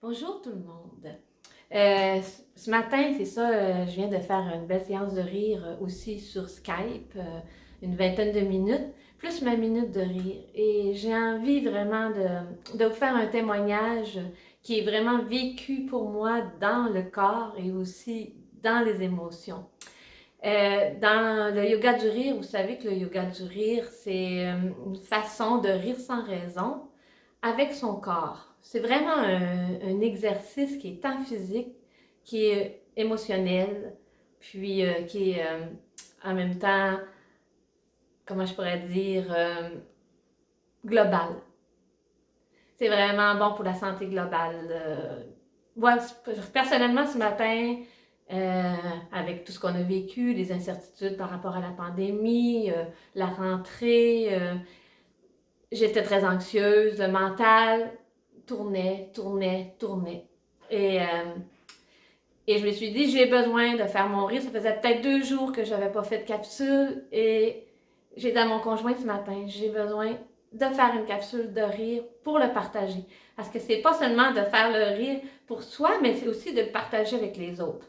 Bonjour tout le monde. Ce matin, c'est ça, je viens de faire une belle séance de rire aussi sur Skype, une vingtaine de minutes, plus ma minute de rire. Et j'ai envie vraiment de vous faire un témoignage qui est vraiment vécu pour moi dans le corps et aussi dans les émotions. Dans le yoga du rire, vous savez que le yoga du rire, c'est une façon de rire sans raison avec son corps. C'est vraiment un exercice qui est tant physique, qui est émotionnel, puis qui est en même temps, comment je pourrais dire, global. C'est vraiment bon pour la santé globale. Moi, personnellement, ce matin, avec tout ce qu'on a vécu, les incertitudes par rapport à la pandémie, la rentrée, j'étais très anxieuse, le mental tournait. Et, euh, et je me suis dit, j'ai besoin de faire mon rire. Ça faisait peut-être 2 jours que je n'avais pas fait de capsule. Et j'ai dit à mon conjoint ce matin, j'ai besoin de faire une capsule de rire pour le partager. Parce que c'est pas seulement de faire le rire pour soi, mais c'est aussi de le partager avec les autres.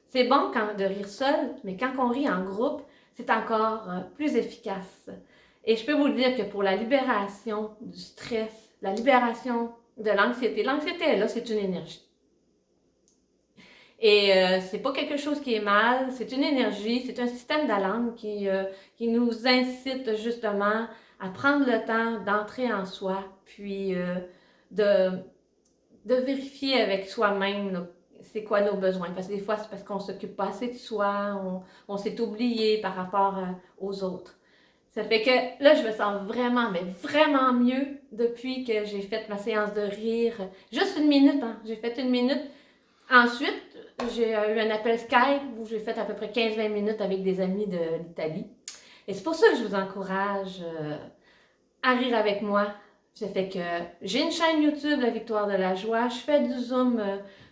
C'est bon de rire seul, mais quand on rit en groupe, c'est encore plus efficace. Et je peux vous dire que pour la libération du stress, la libération de l'anxiété est là, c'est une énergie. Et c'est pas quelque chose qui est mal, c'est une énergie, c'est un système d'alarme qui nous incite justement à prendre le temps d'entrer en soi, puis de, de vérifier avec soi-même c'est quoi nos besoins. Parce que des fois, c'est parce qu'on s'occupe pas assez de soi, on s'est oublié par rapport aux autres. Ça fait que là, je me sens vraiment, mais vraiment mieux depuis que j'ai fait ma séance de rire. Juste une minute, hein. J'ai fait une minute. Ensuite, j'ai eu un appel Skype où j'ai fait à peu près 15-20 minutes avec des amis de l'Italie. Et c'est pour ça que je vous encourage à rire avec moi. Ça fait que j'ai une chaîne YouTube, La Victoire de la Joie. Je fais du Zoom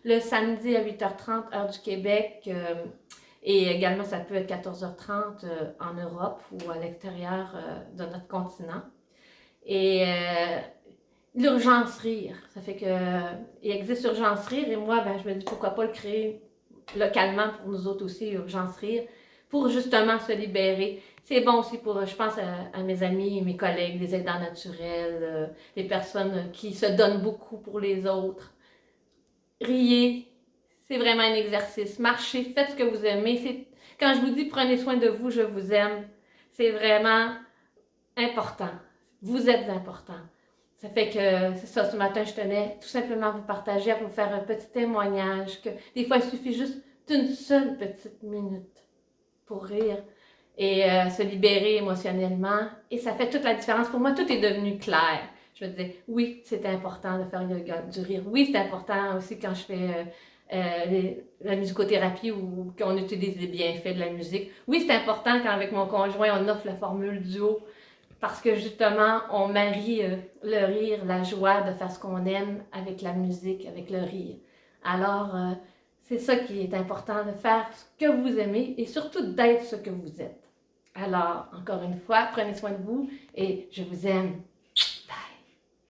le samedi à 8h30, heure du Québec. Et également, ça peut être 14h30 en Europe ou à l'extérieur de notre continent. Et l'urgence rire, ça fait que il existe urgence rire et moi, ben, je me dis pourquoi pas le créer localement pour nous autres aussi, urgence rire, pour justement se libérer. C'est bon aussi pour, je pense à mes amis, mes collègues, les aidants naturels, les personnes qui se donnent beaucoup pour les autres. Riez, c'est vraiment un exercice. Marchez, faites ce que vous aimez. Quand je vous dis prenez soin de vous, je vous aime, c'est vraiment important. Vous êtes important. Ça fait que, c'est ça, ce matin, je tenais tout simplement à vous partager, à vous faire un petit témoignage, que des fois, il suffit juste d'une seule petite minute pour rire et se libérer émotionnellement. Et ça fait toute la différence. Pour moi, tout est devenu clair. Je me disais, oui, c'est important de faire du rire. Oui, c'est important aussi quand je fais la musicothérapie ou qu'on utilise les bienfaits de la musique. Oui, c'est important quand avec mon conjoint, on offre la formule duo parce que justement, on marie le rire, la joie de faire ce qu'on aime avec la musique, avec le rire. Alors, c'est ça qui est important, de faire ce que vous aimez et surtout d'être ce que vous êtes. Alors, encore une fois, prenez soin de vous et je vous aime.